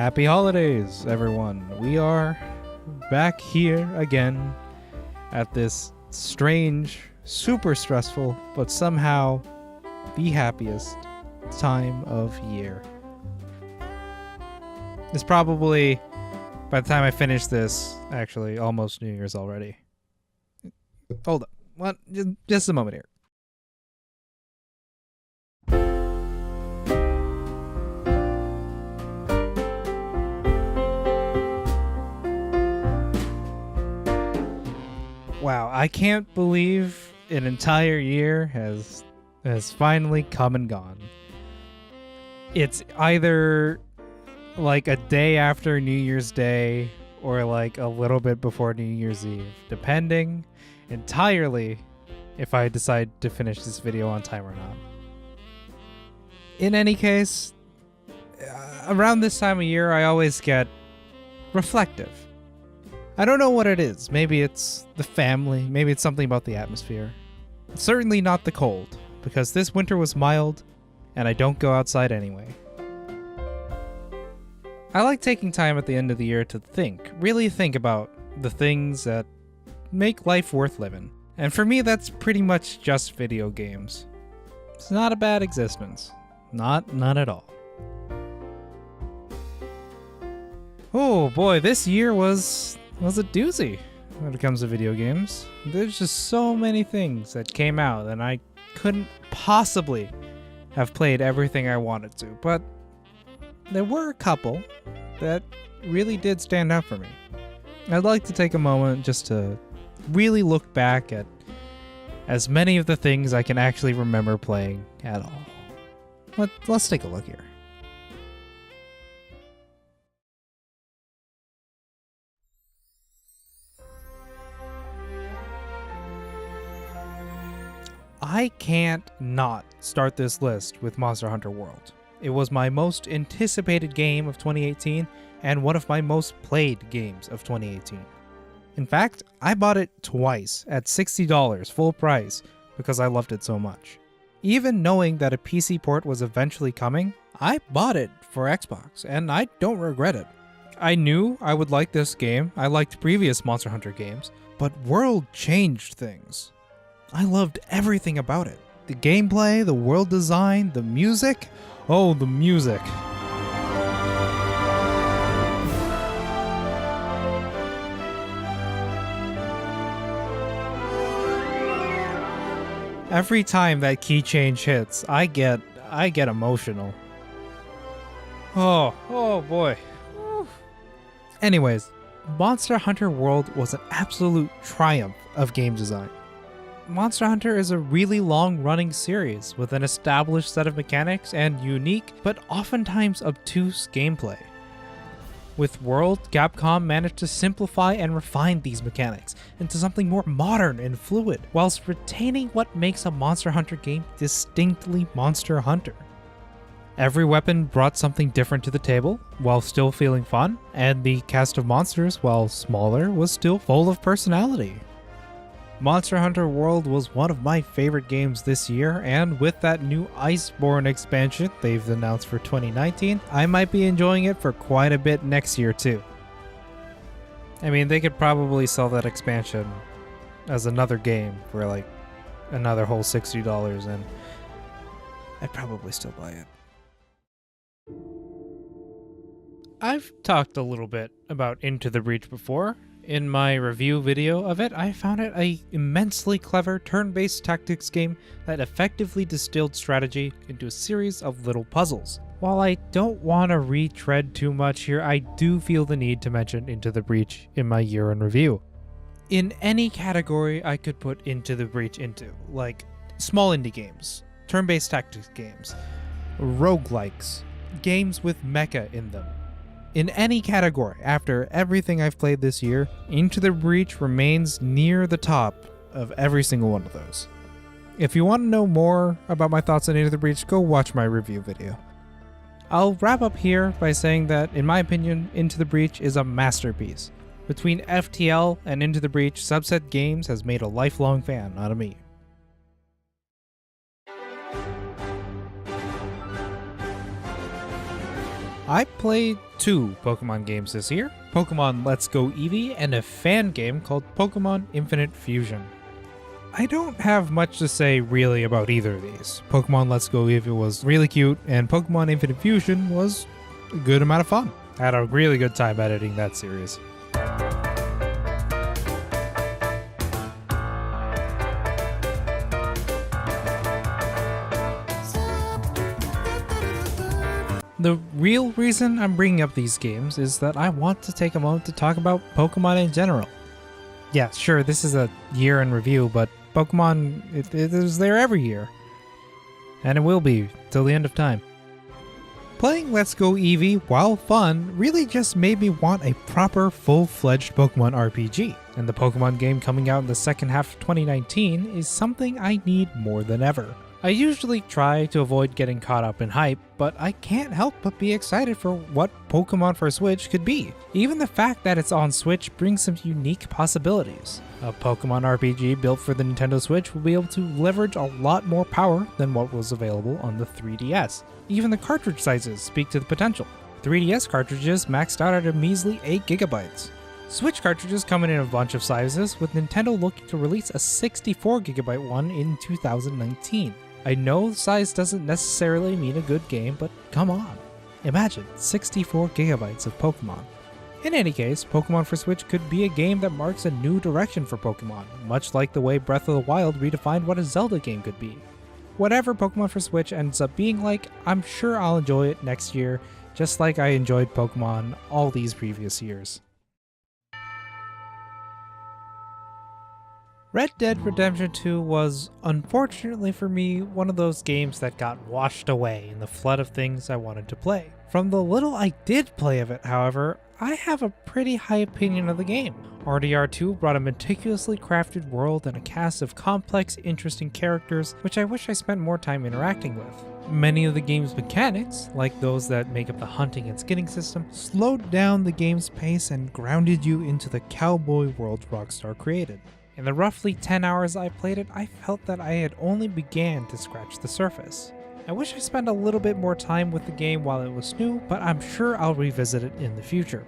Happy holidays, everyone. We are back here again at this strange, super stressful, but somehow the happiest time of year. It's probably, by the time I finish this, actually almost New Year's already. Hold up. What? Just a moment here. Wow, I can't believe an entire year has finally come and gone. It's either like a day after New Year's Day or like a little bit before New Year's Eve, depending entirely if I decide to finish this video on time or not. In any case, around this time of year, I always get reflective. I don't know what it is. Maybe it's the family. Maybe it's something about the atmosphere. It's certainly not the cold, because this winter was mild, and I don't go outside anyway. I like taking time at the end of the year to really think about the things that make life worth living. And for me, that's pretty much just video games. It's not a bad existence. Not at all. Oh boy, this year was a doozy when it comes to video games. There's just so many things that came out and I couldn't possibly have played everything I wanted to, but there were a couple that really did stand out for me. I'd like to take a moment just to really look back at as many of the things I can actually remember playing at all. Let's take a look here. I can't not start this list with Monster Hunter World. It was my most anticipated game of 2018 and one of my most played games of 2018. In fact, I bought it twice at $60 full price because I loved it so much. Even knowing that a PC port was eventually coming, I bought it for Xbox and I don't regret it. I knew I would like this game. I liked previous Monster Hunter games, but World changed things. I loved everything about it. The gameplay, the world design, the music. Oh, the music. Every time that key change hits, I get emotional. Oh boy. Anyways, Monster Hunter World was an absolute triumph of game design. Monster Hunter is a really long-running series with an established set of mechanics and unique, but oftentimes obtuse gameplay. With World, Capcom managed to simplify and refine these mechanics into something more modern and fluid, whilst retaining what makes a Monster Hunter game distinctly Monster Hunter. Every weapon brought something different to the table, while still feeling fun, and the cast of monsters, while smaller, was still full of personality. Monster Hunter World was one of my favorite games this year, and with that new Iceborne expansion they've announced for 2019, I might be enjoying it for quite a bit next year too. I mean, they could probably sell that expansion as another game for like another whole $60 and I'd probably still buy it. I've talked a little bit about Into the Breach before. In my review video of it, I found it an immensely clever turn-based tactics game that effectively distilled strategy into a series of little puzzles. While I don't want to retread too much here, I do feel the need to mention Into the Breach in my year in review. In any category I could put Into the Breach into, like small indie games, turn-based tactics games, roguelikes, games with mecha in them. In any category, after everything I've played this year, Into the Breach remains near the top of every single one of those. If you want to know more about my thoughts on Into the Breach, go watch my review video. I'll wrap up here by saying that, in my opinion, Into the Breach is a masterpiece. Between FTL and Into the Breach, Subset Games has made a lifelong fan out of me. I played 2 Pokemon games this year, Pokemon Let's Go Eevee and a fan game called Pokemon Infinite Fusion. I don't have much to say really about either of these. Pokemon Let's Go Eevee was really cute, and Pokemon Infinite Fusion was a good amount of fun. I had a really good time editing that series. The real reason I'm bringing up these games is that I want to take a moment to talk about Pokemon in general. Yeah, sure, this is a year in review, but Pokemon, it is there every year. And it will be, till the end of time. Playing Let's Go Eevee, while fun, really just made me want a proper, full-fledged Pokemon RPG. And the Pokemon game coming out in the second half of 2019 is something I need more than ever. I usually try to avoid getting caught up in hype, but I can't help but be excited for what Pokemon for Switch could be. Even the fact that it's on Switch brings some unique possibilities. A Pokemon RPG built for the Nintendo Switch will be able to leverage a lot more power than what was available on the 3DS. Even the cartridge sizes speak to the potential. 3DS cartridges maxed out at a measly 8GB. Switch cartridges come in a bunch of sizes, with Nintendo looking to release a 64GB one in 2019. I know size doesn't necessarily mean a good game, but come on. Imagine 64GB of Pokemon. In any case, Pokemon for Switch could be a game that marks a new direction for Pokemon, much like the way Breath of the Wild redefined what a Zelda game could be. Whatever Pokemon for Switch ends up being like, I'm sure I'll enjoy it next year, just like I enjoyed Pokemon all these previous years. Red Dead Redemption 2 was, unfortunately for me, one of those games that got washed away in the flood of things I wanted to play. From the little I did play of it, however, I have a pretty high opinion of the game. RDR2 brought a meticulously crafted world and a cast of complex, interesting characters, which I wish I spent more time interacting with. Many of the game's mechanics, like those that make up the hunting and skinning system, slowed down the game's pace and grounded you into the cowboy world Rockstar created. In the roughly 10 hours I played it, I felt that I had only began to scratch the surface. I wish I spent a little bit more time with the game while it was new, but I'm sure I'll revisit it in the future.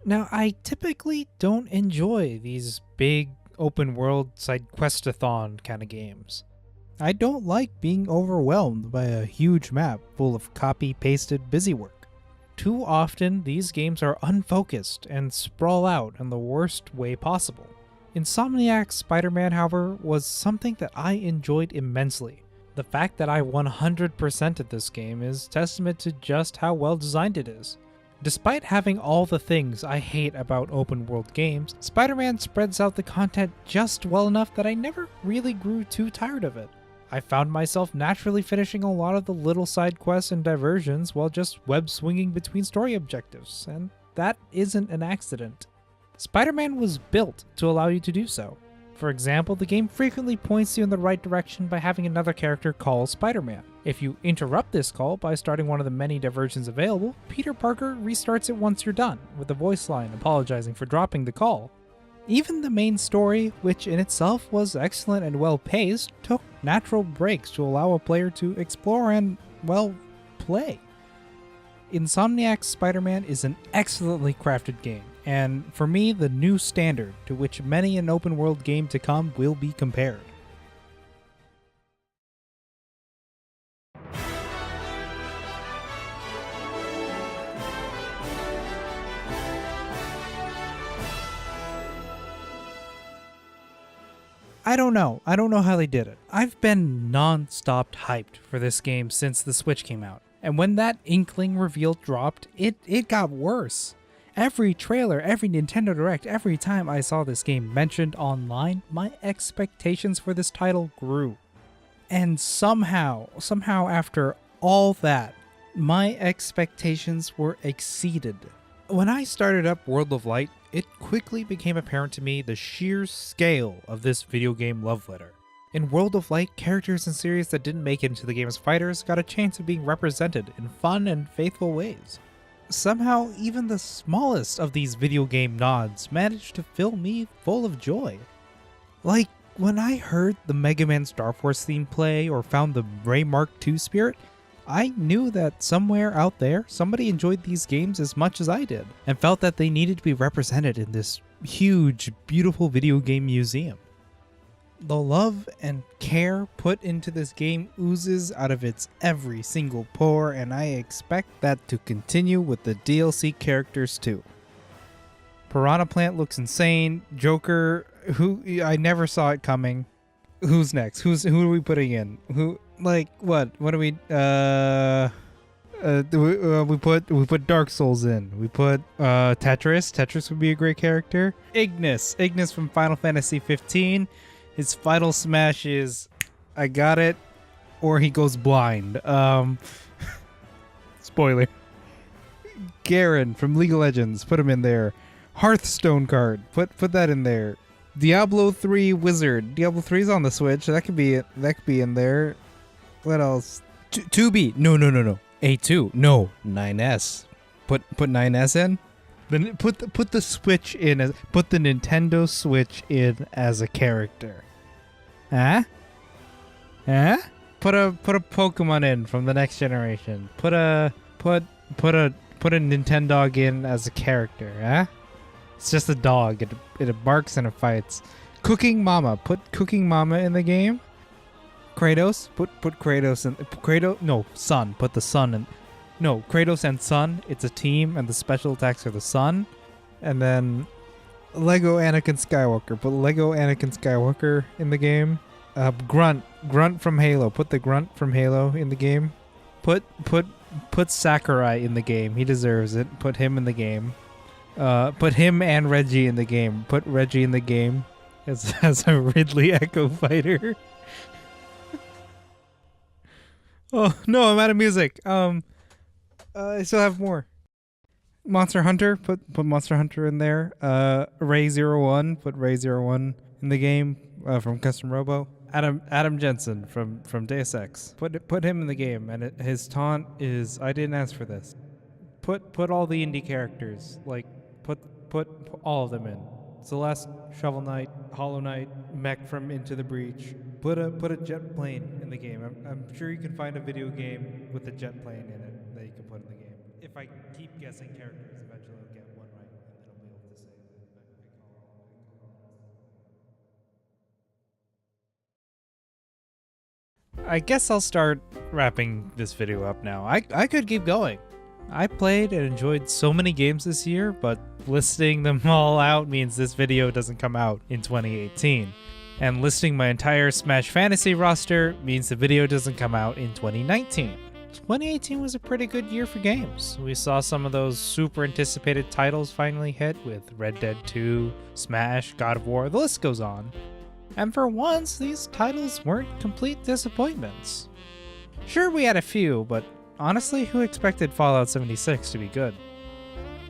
Now, I typically don't enjoy these big open world side questathon kind of games. I don't like being overwhelmed by a huge map full of copy-pasted busywork. Too often, these games are unfocused and sprawl out in the worst way possible. Insomniac's SpiderMan, however, was something that I enjoyed immensely. The fact that I 100%ed this game is testament to just how well designed it is. Despite having all the things I hate about open world games, SpiderMan spreads out the content just well enough that I never really grew too tired of it. I found myself naturally finishing a lot of the little side quests and diversions while just web swinging between story objectives, and that isn't an accident. SpiderMan was built to allow you to do so. For example, the game frequently points you in the right direction by having another character call Spider-Man. If you interrupt this call by starting one of the many diversions available, Peter Parker restarts it once you're done, with a voice line apologizing for dropping the call. Even the main story, which in itself was excellent and well-paced, took natural breaks to allow a player to explore and, well, play. Insomniac's Spider-Man is an excellently crafted game, and for me, the new standard to which many an open-world game to come will be compared. I don't know how they did it. I've been non-stop hyped for this game since the Switch came out. And when that Inkling reveal dropped, it got worse. Every trailer, every Nintendo Direct, every time I saw this game mentioned online, my expectations for this title grew. And somehow after all that, my expectations were exceeded. When I started up World of Light, it quickly became apparent to me the sheer scale of this video game love letter. In World of Light, characters and series that didn't make it into the game's fighters got a chance of being represented in fun and faithful ways. Somehow, even the smallest of these video game nods managed to fill me full of joy. Like when I heard the Mega Man Star Force theme play or found the Ray Mark II Spirit, I knew that somewhere out there, somebody enjoyed these games as much as I did, and felt that they needed to be represented in this huge, beautiful video game museum. The love and care put into this game oozes out of its every single pore, and I expect that to continue with the DLC characters too. Piranha Plant looks insane. Joker, who I never saw it coming. Who's next? Who are we putting in? What do we we put Dark Souls in. We put Tetris. Tetris would be a great character. Ignis from Final Fantasy 15. His final smash is I got it, or he goes blind. Spoiler. Garen from League of Legends, put him in there. Hearthstone card, put that in there. Diablo 3 Wizard. Diablo 3 is on the Switch. That could be in there. What else? 2B. No. A2. No. 9S. Put 9S in. Then put the Switch in as put the Nintendo Switch in as a character. Huh? Put a Pokemon in from the next generation. Put a Nintendog in as a character. Huh? It's just a dog. It barks and it fights. Cooking Mama. Put Cooking Mama in the game. Kratos. Put Kratos in. Sun. Put the Sun in. No, Kratos and Sun. It's a team, and the special attacks are the Sun. And then Lego Anakin Skywalker. Put Lego Anakin Skywalker in the game. Grunt from Halo. Put the Grunt from Halo in the game. Put Sakurai in the game. He deserves it. Put him in the game. Put him and Reggie in the game. Put Reggie in the game as a Ridley Echo fighter. Oh no, I'm out of music. I still have more. Monster Hunter, put Monster Hunter in there. Ray 01, put Ray 01 in the game from Custom Robo. Adam Jensen from Deus Ex, put him in the game, and his taunt is I didn't ask for this. Put all the indie characters, like put all of them in. Celeste, Shovel Knight, Hollow Knight, Mech from Into the Breach. Put a jet plane in the game. I'm sure you can find a video game with a jet plane in it that you can put in the game. If I keep guessing characters, eventually I'll get one right, and then I'll be able to say that. I guess I'll start wrapping this video up now. I could keep going. I played and enjoyed so many games this year, but listing them all out means this video doesn't come out in 2018. And listing my entire Smash Fantasy roster means the video doesn't come out in 2019. 2018 was a pretty good year for games. We saw some of those super anticipated titles finally hit with Red Dead 2, Smash, God of War, the list goes on. And for once, these titles weren't complete disappointments. Sure, we had a few, but honestly, who expected Fallout 76 to be good?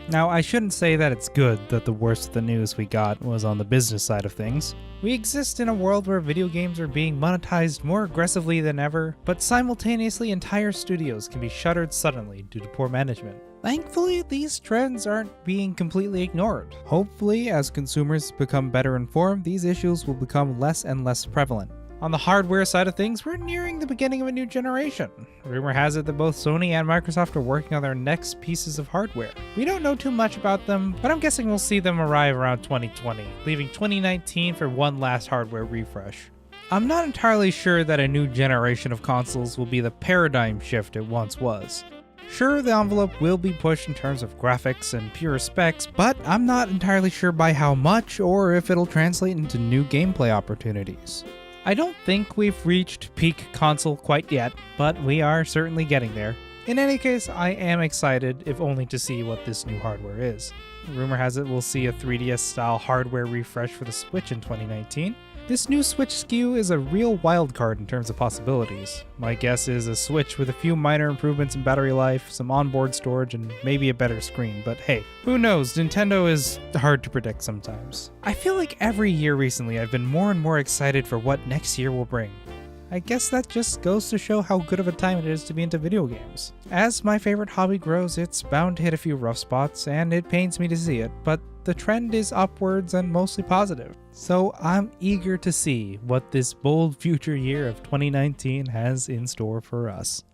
Now, I shouldn't say that it's good that the worst of the news we got was on the business side of things. We exist in a world where video games are being monetized more aggressively than ever, but simultaneously entire studios can be shuttered suddenly due to poor management. Thankfully, these trends aren't being completely ignored. Hopefully, as consumers become better informed, these issues will become less and less prevalent. On the hardware side of things, we're nearing the beginning of a new generation. Rumor has it that both Sony and Microsoft are working on their next pieces of hardware. We don't know too much about them, but I'm guessing we'll see them arrive around 2020, leaving 2019 for one last hardware refresh. I'm not entirely sure that a new generation of consoles will be the paradigm shift it once was. Sure, the envelope will be pushed in terms of graphics and pure specs, but I'm not entirely sure by how much or if it'll translate into new gameplay opportunities. I don't think we've reached peak console quite yet, but we are certainly getting there. In any case, I am excited, if only to see what this new hardware is. Rumor has it we'll see a 3DS-style hardware refresh for the Switch in 2019. This new Switch SKU is a real wildcard in terms of possibilities. My guess is a Switch with a few minor improvements in battery life, some onboard storage, and maybe a better screen, but hey, who knows, Nintendo is hard to predict sometimes. I feel like every year recently I've been more and more excited for what next year will bring. I guess that just goes to show how good of a time it is to be into video games. As my favorite hobby grows, it's bound to hit a few rough spots, and it pains me to see it, but the trend is upwards and mostly positive. So I'm eager to see what this bold future year of 2019 has in store for us.